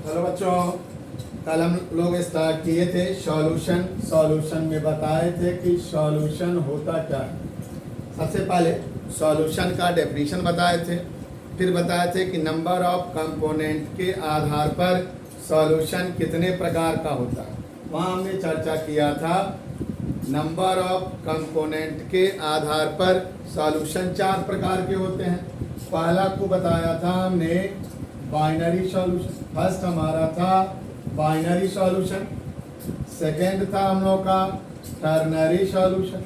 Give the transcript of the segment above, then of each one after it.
Hello बच्चों, कल हम लोग स्टार्ट किए थे सॉल्यूशन में बताए थे कि सॉल्यूशन होता क्या है। सबसे पहले सॉल्यूशन का डेफिनेशन बताए थे, फिर बताए थे कि नंबर ऑफ कंपोनेंट के आधार पर सॉल्यूशन कितने प्रकार का होता है। वहाँ हमने चर्चा किया था नंबर ऑफ कंपोनेंट के आधार पर सॉल्यूशन 4 प्रकार के होते हैं। पहला को बताया था हमने बाइनरी सॉल्यूशन। फर्स्ट हमारा था बाइनरी सॉल्यूशन, सेकेंड था हम लोग का टर्नरी सॉल्यूशन,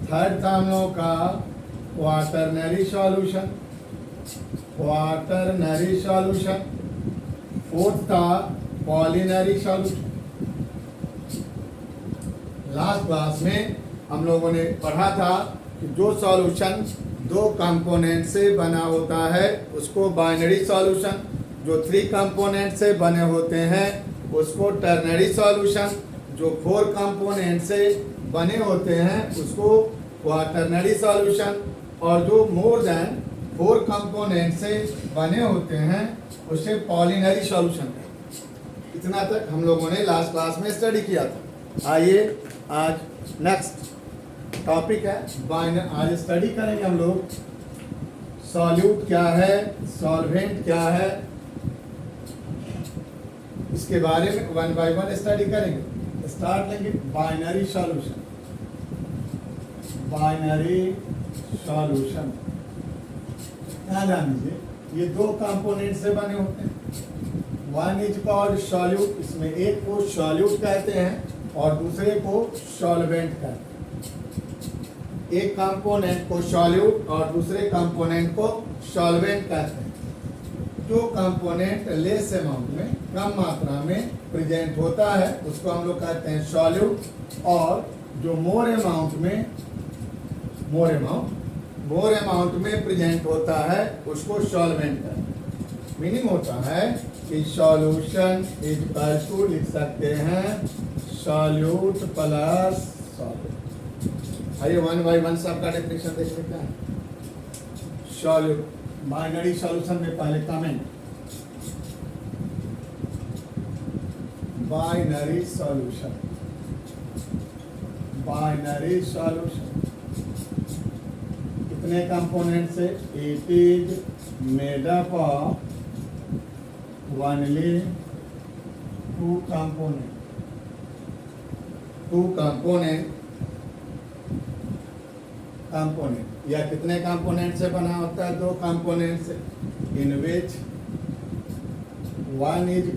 थर्ड था हम लोग का क्वाटरनरी सॉल्यूशन, फोर्थ था पॉलिनरी सॉल्यूशन। लास्ट क्लास में हम लोगों ने पढ़ा था कि जो सॉल्यूशन 2 कंपोनेंट से बना होता है उसको बाइनरी सॉल्यूशन, जो 3 कंपोनेंट से बने होते हैं उसको टर्नरी सॉल्यूशन, जो 4 कंपोनेंट से बने होते हैं उसको क्वाटरनरी सॉल्यूशन, और जो मोर देन 4 कंपोनेंट से बने होते हैं उसे पॉलिनरी सॉल्यूशन। इतना तक हम लोगों ने लास्ट क्लास में स्टडी किया था। आइए आज नेक्स्ट टॉपिक है आज स्टडी करेंगे हम लोग सॉल्यूट क्या है, सॉल्वेंट क्या है, इसके बारे में 1 बाय 1 स्टडी करेंगे। स्टार्ट लेंगे बाइनरी सॉल्यूशन। ध्यान दीजिए, ये 2 कंपोनेंट से बने होते हैं। वन इज कॉल्ड सॉल्यूट, इसमें एक को सॉल्यूट कहते हैं और दूसरे को सॉल्वेंट कहते हैं। एक कंपोनेंट को सॉल्यूट और दूसरे कंपोनेंट को सॉल्वेंट कहते हैं। जो कंपोनेंट लेस अमाउंट में, कम मात्रा में प्रेजेंट होता है उसको हम लोग कहते हैं सॉल्यूट, और जो मोर अमाउंट में प्रेजेंट होता है उसको सॉल्वेंट कहते हैं। मीनिंग होता है कि सॉल्यूशन इज इक्वल टू, लिख सकते हैं सॉल्यूट प्लस सॉल्वेंट। आइए 1 बाय 1 सबका डेफिनेशन देख लेते हैं। सॉल्यूट बाइनरी सॉल्यूशन में पहले कमेंट, बाइनरी सॉल्यूशन कितने कंपोनेंट से? It is made up of only 2 component या कितने कंपोनेंट से बना होता है? 2 कंपोनेंट से, इन विच one is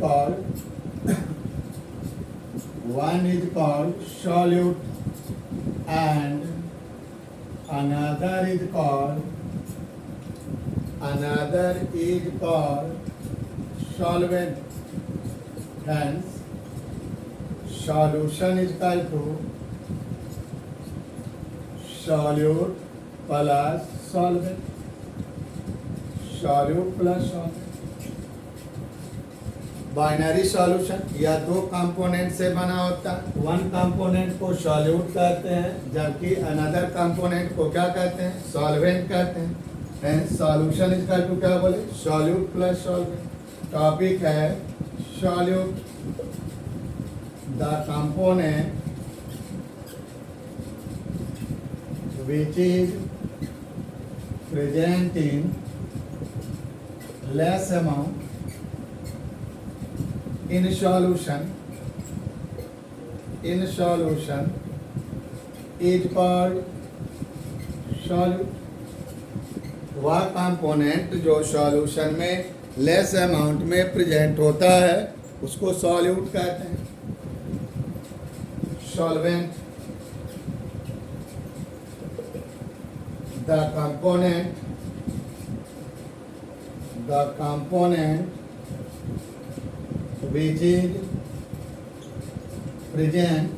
called solute and another is called solvent. Hence solution is equal to solute plus solvent. Binary solution या 2 कंपोनेंट से बना होता है। 1 कंपोनेंट को सॉल्यूट कहते हैं जबकि अनदर कंपोनेंट को क्या कहते हैं? सॉल्वेंट कहते हैं। And solution is equal to क्या बोले? Solute plus solvent. टॉपिक है solute, the component which is present in less amount in solution is called solute. वह कंपोनेंट जो सॉल्यूशन में लेस अमाउंट में प्रेजेंट होता है उसको सॉल्यूट कहते हैं। Solvent, the component which is present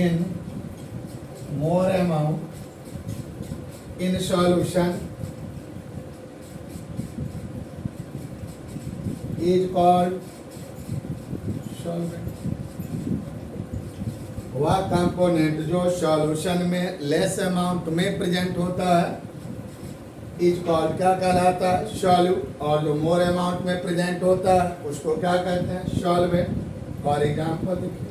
in more amount in solution is called solvent. वह कंपोनेंट जो सॉल्यूशन में लेस अमाउंट में प्रेजेंट होता है इज कॉल्ड क्या कहलाता है, सॉल्यूट। और जो मोर अमाउंट में प्रेजेंट होता है उसको क्या कहते हैं, सॉल्वेंट। फॉर एग्जाम्पल देखिए,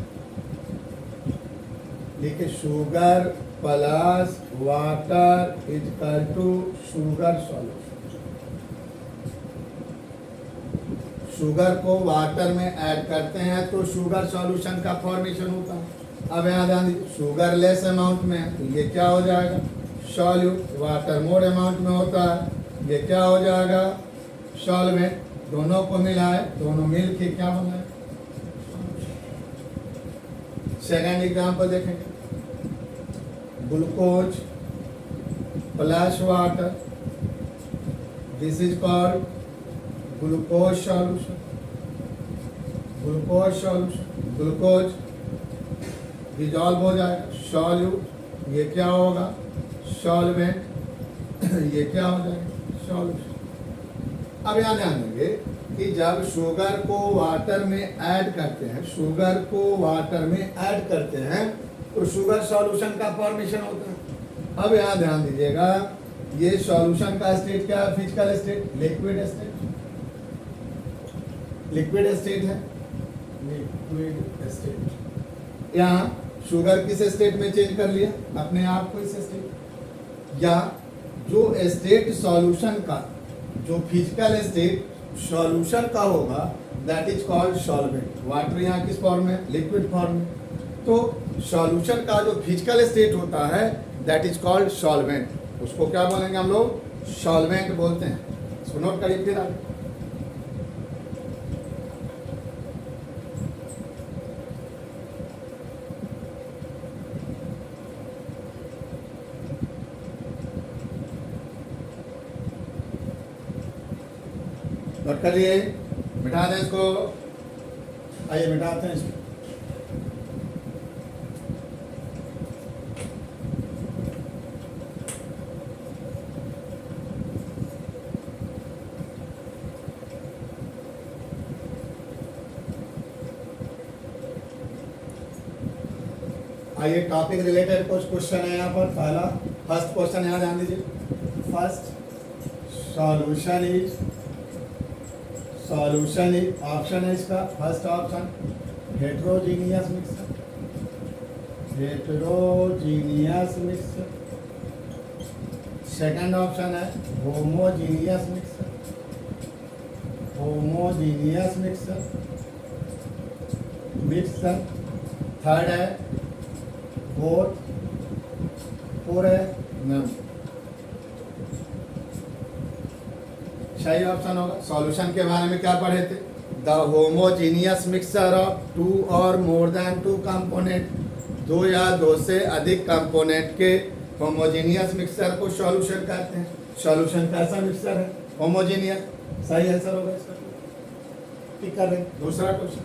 लिखिए sugar plus water is equal to sugar solution. Sugar को वाटर में ऐड करते हैं तो शुगर सॉल्यूशन का फॉर्मेशन होता है। अब यहाँ ध्यान दीजिए, शुगर लेस अमाउंट में है तो ये क्या हो जाएगा, सॉल्यूट। वाटर मोर अमाउंट में होता है, ये क्या हो जाएगा, सॉल्वेंट। दोनों को मिलाए, दोनों मिल के क्या बनाए। सेकेंड एग्जाम्पल देखेंगे, glucose plus water, this is called glucose solution. Glucose solution, glucose dissolve हो जाएगा, सॉल्यूट। ये क्या होगा, सॉल्वेंट। ये क्या हो जाएगा, सॉल्यूशन। अब यहाँ ध्यान देंगे कि जब शुगर को वाटर में ऐड करते हैं, शुगर को वाटर में ऐड करते हैं तो शुगर सॉल्यूशन का फॉर्मेशन होता है। अब यहाँ ध्यान दीजिएगा, ये सॉल्यूशन का स्टेट क्या है, physical state, liquid state. Liquid state है, लिक्विड स्टेट। यहाँ शुगर किस स्टेट में चेंज कर लिया, अपने आप को इस स्टेट। या जो स्टेट सॉल्यूशन का, जो फिजिकल स्टेट सॉल्यूशन का होगा, that is called solvent. Water यहाँ किस फॉर्म में, लिक्विड फॉर्म में। तो सॉल्यूशन का जो फिजिकल स्टेट होता है दैट इज कॉल्ड सॉल्वेंट। उसको क्या बोलेंगे हम लोग, सॉल्वेंट बोलते हैं। इसको नोट करिए फिर आगे। नोट कर लिए, मिटा दें इसको। आइए मिटाते हैं इसको। आइए टॉपिक रिलेटेड कुछ क्वेश्चन है यहाँ पर। पहला फर्स्ट क्वेश्चन यहाँ ध्यान दीजिए। फर्स्ट सॉल्यूशन इज ऑप्शन है इसका, first option heterogeneous mixture, heterogeneous mixture. Second option है homogeneous mixture, homogeneous mixture. Third है फोर है नन। सही ऑप्शन होगा। सॉल्यूशन के बारे में क्या पढ़े थे, the homogeneous mixture of two or more then to component, दो या दो से अधिक कंपोनेंट के होमोजीनियस मिक्सचर को सॉल्यूशन कहते हैं। सॉल्यूशन कैसा मिक्सचर है, होमोजीनियस। सही आंसर होगा इसका। ठीक कर रहे। दूसरा question,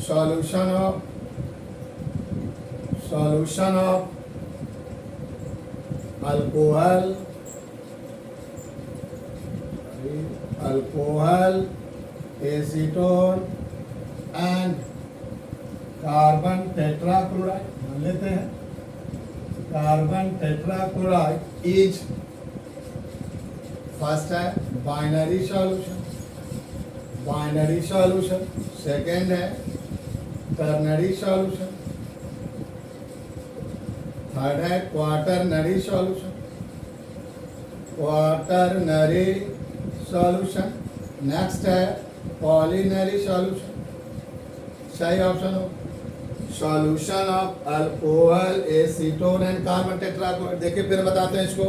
solution of alcohol acetone and carbon tetrachloride. मान लेते हैं कार्बन टेट्राक्लोराइड इज, फर्स्ट है बाइनरी सॉल्यूशन, सेकेंड है टर्नरी सॉल्यूशन, थर्ड है क्वाटरनरी सॉल्यूशन, नेक्स्ट है पॉलिनरी सॉल्यूशन। सही ऑप्शन हो solution of alcohol acetone and carbon tetrachloride. देखिए फिर बताते हैं इसको।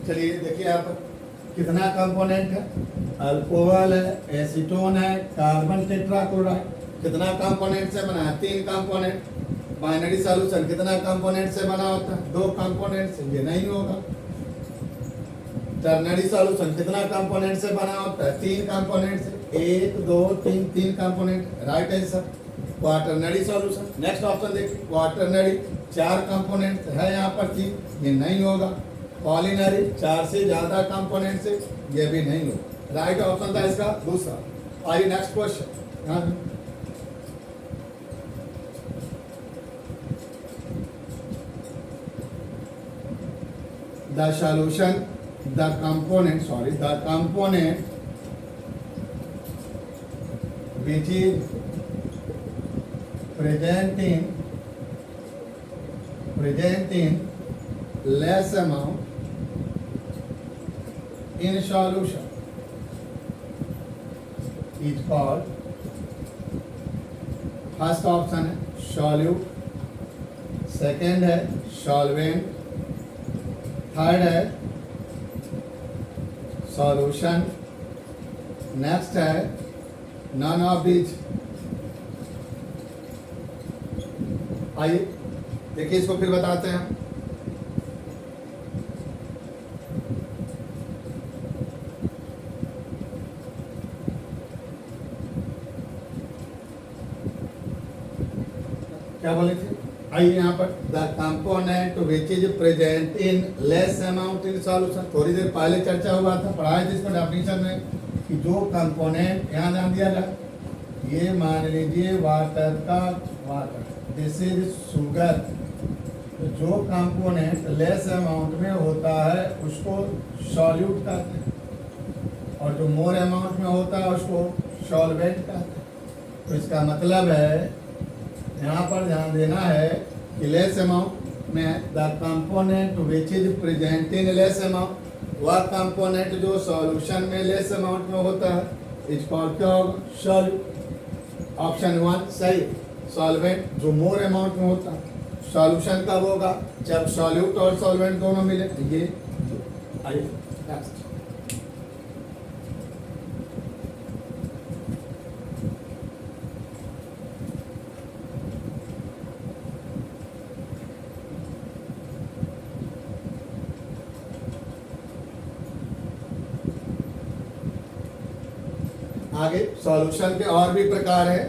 चलिए देखिए यहाँ पर कितना कंपोनेंट है, अल्कोहल है, एसीटोन है, कार्बन टेट्राक्लोराइड। कितना कंपोनेंट से बना है, 3 कंपोनेंट। बाइनरी सॉल्यूशन कितना कंपोनेंट से बना होता है, 2 कंपोनेंट से। ये नहीं होगा। टर्नरी सॉल्यूशन कितना कंपोनेंट से बना होता है, 3 कंपोनेंट से। 1 2 3 component, right answer. Quaternary solution, next option देखिए, क्वाटरनरी 4 कंपोनेंट है यहाँ पर 3, ये नहीं होगा। पॉलिनरी 4 से ज्यादा कंपोनेंट से, ये भी नहीं होगा। राइट ऑप्शन था इसका दूसरा। आइए नेक्स्ट क्वेश्चन। यहाँ the solution, the component which is present in less amount in solution is called, first option है सॉल्यूट, सेकेंड है सॉल्वेंट, थर्ड है सॉल्यूशन, नेक्स्ट है नन ऑफ दिस। आइए देखिए इसको फिर बताते हैं। क्या बोले थे? आइए यहाँ पर the component which is present in less amount in solution, थोड़ी देर पहले चर्चा हुआ था, पढ़ाया था इसको डेफिनेशन में कि जो कंपोनेंट यहाँ ध्यान दिया जाए, ये मान लीजिए वाटर का वाटर, दिस इज शुगर। तो जो कंपोनेंट लेस अमाउंट में होता है उसको सॉल्यूट कहते हैं, और जो मोर अमाउंट में होता है उसको सॉल्वेंट कहते हैं। तो इसका मतलब है यहाँ पर ध्यान देना है कि लेस अमाउंट में the component which is present in less amount, वह कंपोनेंट जो सॉल्यूशन में लेस अमाउंट में होता है इज कॉल्ड क्या होगा? सॉल्यूट। ऑप्शन 1 सही। सॉल्वेंट जो मोर अमाउंट में होता है। सॉल्यूशन कब होगा? जब सॉल्यूट और सॉल्वेंट दोनों मिले। ये आइए नेक्स्ट। आगे सॉल्यूशन के और भी प्रकार है,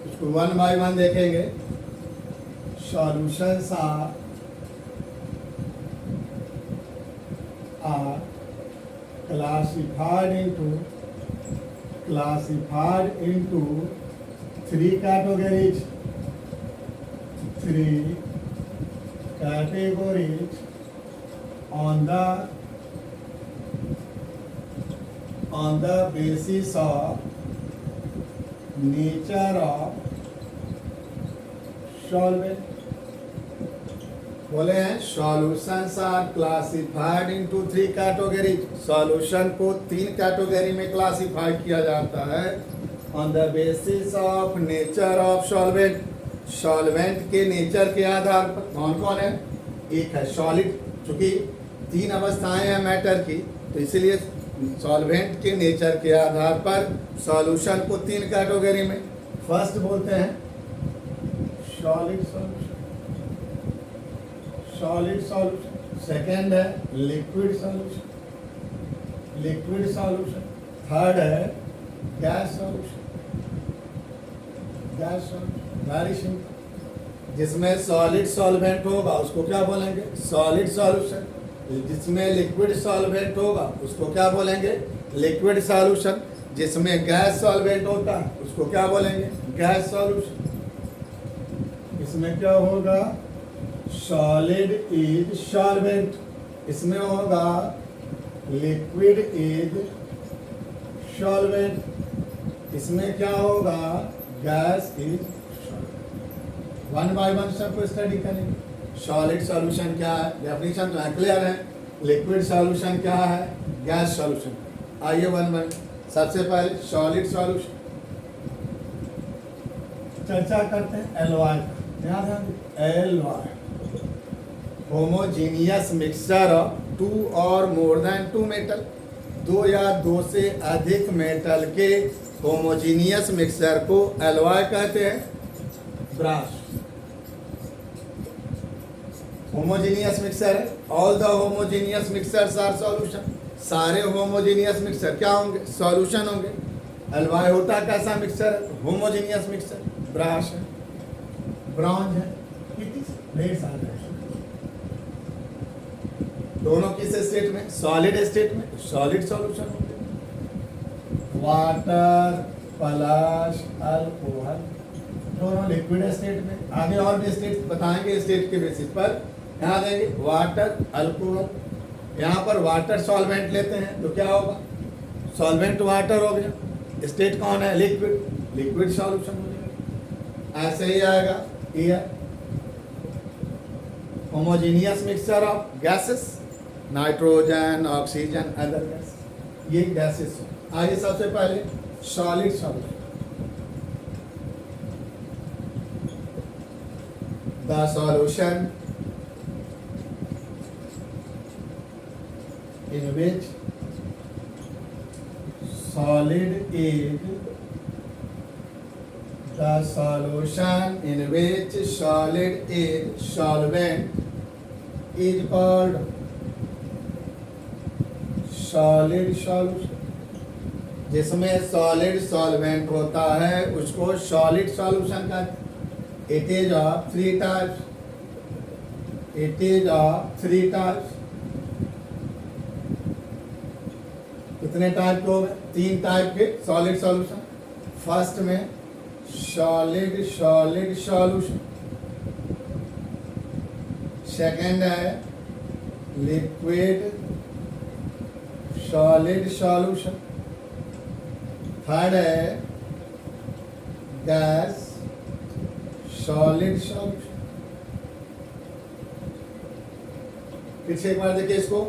इसको 1 बाय 1 देखेंगे। Solutions are classified into 3 categories on the basis of nature of solvent। बोले हैं solutions are classified into 3 categories. Solution को 3 कैटेगरी में क्लासिफाई किया जाता है on the basis of nature of solvent. Solvent के नेचर के आधार पर। कौन कौन है? एक है सॉलिड, चूंकि 3 अवस्थाएं हैं मैटर की, तो इसीलिए सॉल्वेंट के नेचर के आधार पर सॉल्यूशन को 3 कैटेगरी में। फर्स्ट बोलते हैं सॉलिड सॉल्यूशन, सेकेंड है लिक्विड सॉल्यूशन, थर्ड है गैस सॉल्यूशन। Very simple. जिसमें सॉलिड सॉल्वेंट होगा उसको क्या बोलेंगे? Solid solution. जिसमें लिक्विड सॉल्वेंट होगा उसको क्या बोलेंगे? Liquid solution. जिसमें गैस सॉल्वेंट होता है उसको क्या बोलेंगे? Gas solution. इसमें क्या होगा? सॉलिड इज सॉल्वेंट, इसमें होगा लिक्विड इज सॉल्वेंट, इसमें क्या होगा? Gas is solvent. 1 बाय 1 सबको स्टडी करेंगे। सॉलिड सॉल्यूशन क्या है? डेफिनेशन तो क्लियर है। लिक्विड सॉल्यूशन क्या है? Gas solution. आइए 1 बाय 1। सबसे पहले सॉलिड सॉल्यूशन चर्चा करते हैं। एलवाई होमोजीनियस मिक्सचर ऑफ 2 और मोर देन 2 मेटल। 2 या 2 से अधिक मेटल के होमोजीनियस मिक्सचर को एलवाई कहते हैं। ब्रास होमोजीनियस मिक्सचर है। All the homogeneous mixtures are solution. सारे होमोजीनियस मिक्सचर क्या होंगे? सॉल्यूशन होंगे। एलवाई होता है कैसा मिक्सचर? Homogeneous mixture. ब्राश है, ब्रॉन्ज है, ढेर सारे। दोनों किस स्टेट में? सॉलिड स्टेट में, सॉलिड सॉल्यूशन होंगे। वाटर प्लस अल्कोहल, दोनों लिक्विड स्टेट में। आगे और भी स्टेट बताएंगे, स्टेट के बेसिस पर यहाँ देंगे वाटर अल्कोहल। यहाँ पर वाटर सॉल्वेंट लेते हैं तो क्या होगा, सॉल्वेंट वाटर हो गया, स्टेट कौन है, लिक्विड, लिक्विड सॉल्यूशन हो जाएगा। ऐसे ही आएगा ये homogeneous mixture of gases, nitrogen, oxygen, other gas, ये गैसेस। आइए सबसे पहले solid solution. The solution in which solid is the solution in which solid is solvent is called solid solution। जिसमें सॉलिड सॉल्वेंट होता है उसको सॉलिड सॉल्यूशन कहते हैं। It is of three types, it is of three types. कितने type के हो गए, तीन टाइप के सॉलिड सॉल्यूशन। फर्स्ट में सॉलिड सॉलिड सॉल्यूशन, सेकंड है लिक्विड सॉलिड सॉल्यूशन, थर्ड है गैस सॉलिड सॉल्यूशन। फिर से एक बार देखिए इसको,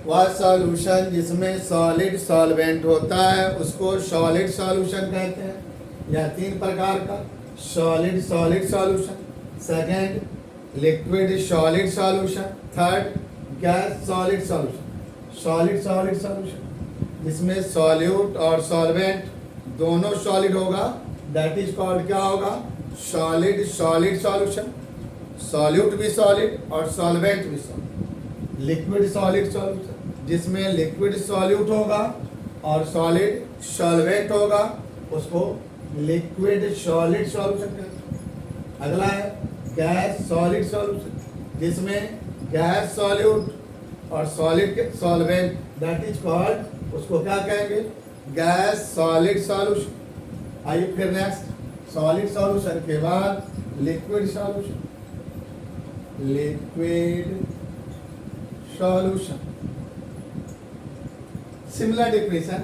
वह सॉल्यूशन जिसमें सॉलिड सॉल्वेंट होता है उसको सॉलिड सॉल्यूशन कहते हैं। यह तीन प्रकार का, solid solid solution, second liquid solid solution, third gas solid solution. Solid solid solution जिसमें सॉल्यूट और सॉल्वेंट दोनों सॉलिड होगा, दैट इज कॉल्ड क्या होगा, सॉलिड सॉलिड सॉल्यूशन। सॉल्यूट भी सॉलिड और सॉल्वेंट भी सॉलिड। लिक्विड सॉलिड सॉल्यूशन जिसमें लिक्विड सॉल्यूट होगा और सॉलिड सॉल्वेंट होगा उसको लिक्विड सॉलिड सॉल्यूशन कहते हैं। अगला है गैस सॉलिड सॉल्यूशन जिसमें गैस सॉल्यूट और solid solvent, that is called, उसको क्या कहेंगे, गैस सॉलिड सॉल्यूशन। आइए फिर नेक्स्ट, सॉलिड सॉल्यूशन के बाद liquid solution, liquid solution। Similar definition,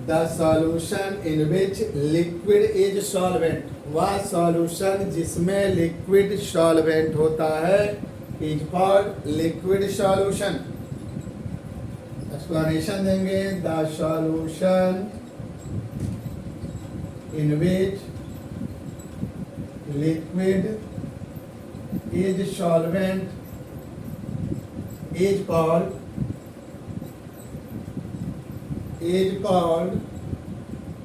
the solution in which liquid is solvent, वह solution जिसमें liquid solvent होता है is called liquid solution। explanation देंगे, the solution in which liquid is solvent is called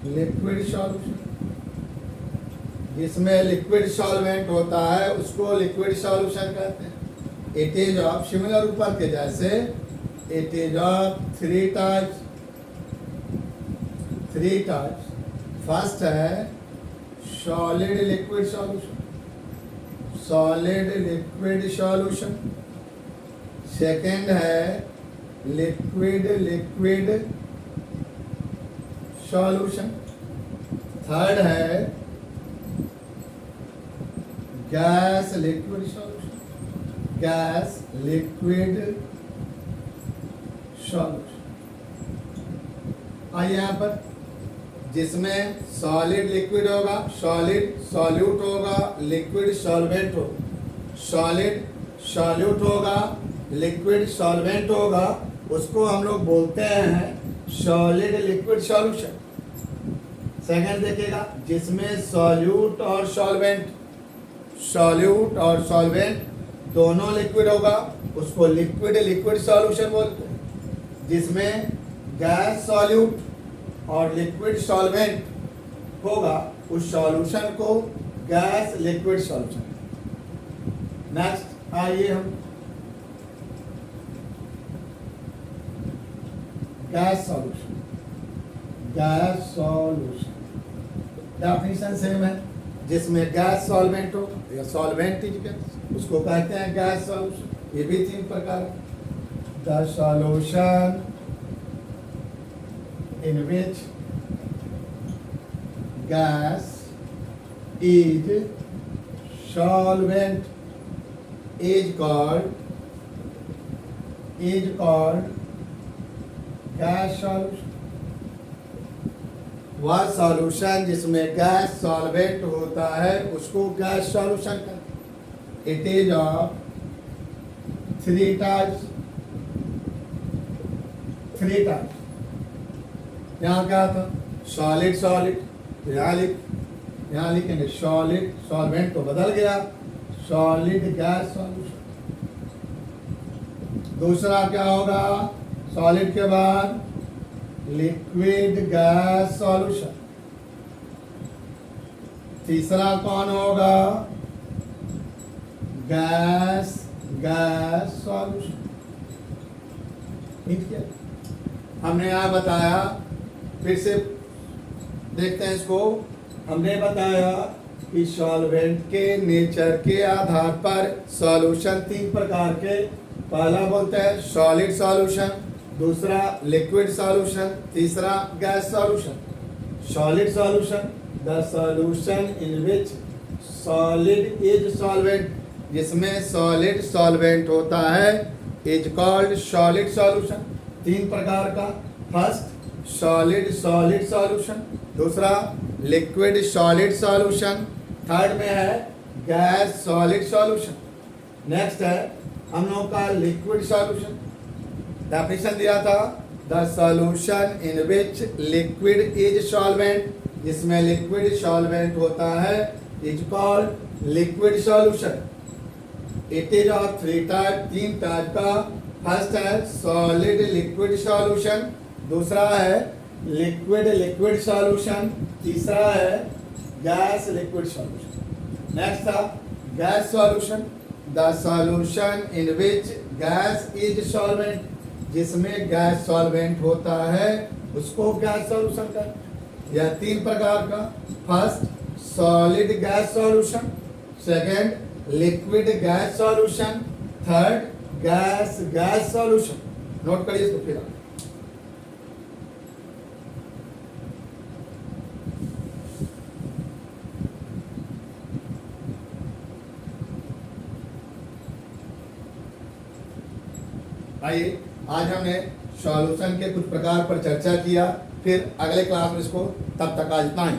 liquid solution। जिसमें liquid solvent होता है उसको liquid solution कहते हैं। इट इज ऑफ, सिमिलर ऊपर के जैसे, it is of three types, three types. First है solid liquid solution, solid liquid solution. Second है लिक्विड लिक्विड सॉल्यूशन। थर्ड है gas liquid solution, gas liquid solution. आइए यहाँ पर, जिसमें सॉलिड लिक्विड होगा, सॉलिड सॉल्यूट होगा, लिक्विड सॉल्वेंट होगा। सॉलिड सॉल्यूट होगा, लिक्विड सॉल्वेंट होगा, उसको हम लोग बोलते हैं सॉलिड लिक्विड सॉल्यूशन। सेकंड देखिएगा, जिसमें सॉल्यूट और सॉल्वेंट, सॉल्यूट और सॉल्वेंट दोनों लिक्विड होगा उसको लिक्विड लिक्विड सॉल्यूशन बोलते हैं। जिसमें गैस सॉल्यूट और लिक्विड सॉल्वेंट होगा उस सॉल्यूशन को गैस लिक्विड सॉल्यूशन। नेक्स्ट आइए हम gas solution, gas solution definition same है। जिसमें गैस सॉल्वेंट हो या सॉल्वेंट इज गैस उसको कहते हैं गैस सॉल्यूशन। ये भी तीन प्रकार है, the solution in which gas is solvent is called gas solution। वह सॉल्यूशन जिसमें गैस सॉल्वेंट होता है उसको गैस सॉल्यूशन कहते हैं। It is of three types. यहाँ क्या था? Solid solid. यहाँ लिखेंगे सॉलिड, सॉल्वेंट तो बदल गया, सॉलिड गैस सॉल्यूशन। दूसरा क्या होगा? सॉलिड के बाद लिक्विड गैस सॉल्यूशन। तीसरा कौन होगा? Gas solution. ठीक है, हमने यहाँ बताया, फिर से देखते हैं इसको। हमने बताया कि सॉल्वेंट के नेचर के आधार पर सॉल्यूशन तीन प्रकार के, पहला बोलते हैं सॉलिड सॉल्यूशन, दूसरा लिक्विड सॉल्यूशन, तीसरा gas solution. Solid solution, the solution in which solid is solvent, जिसमें सॉलिड सॉल्वेंट होता है, इज कॉल्ड सॉलिड सॉल्यूशन। तीन प्रकार का, फर्स्ट सॉलिड सॉल्यूशन, दूसरा लिक्विड सॉलिड सॉल्यूशन, थर्ड में है गैस सॉलिड सॉल्यूशन। नेक्स्ट है हम लोग का लिक्विड सॉल्यूशन। डेफिनेशन दिया था, the solution in which liquid is solvent, जिसमें लिक्विड सॉल्वेंट होता है, is called liquid solution. It is of three type, तीन टाइप का। फर्स्ट है सॉलिड लिक्विड सॉल्यूशन, दूसरा है लिक्विड सॉल्यूशन, तीसरा है गैस लिक्विड सॉल्यूशन। नेक्स्ट था gas solution, the solution in which gas is solvent, जिसमें गैस सॉल्वेंट होता है उसको गैस सॉल्यूशन का। यह तीन प्रकार का, first solid gas solution, second liquid gas solution, third gas solution. Note करिए इसको फिर। आइए, आज हमने सॉल्यूशन के कुछ प्रकार पर चर्चा किया, फिर अगले क्लास में इसको, तब तक आज इतना ही।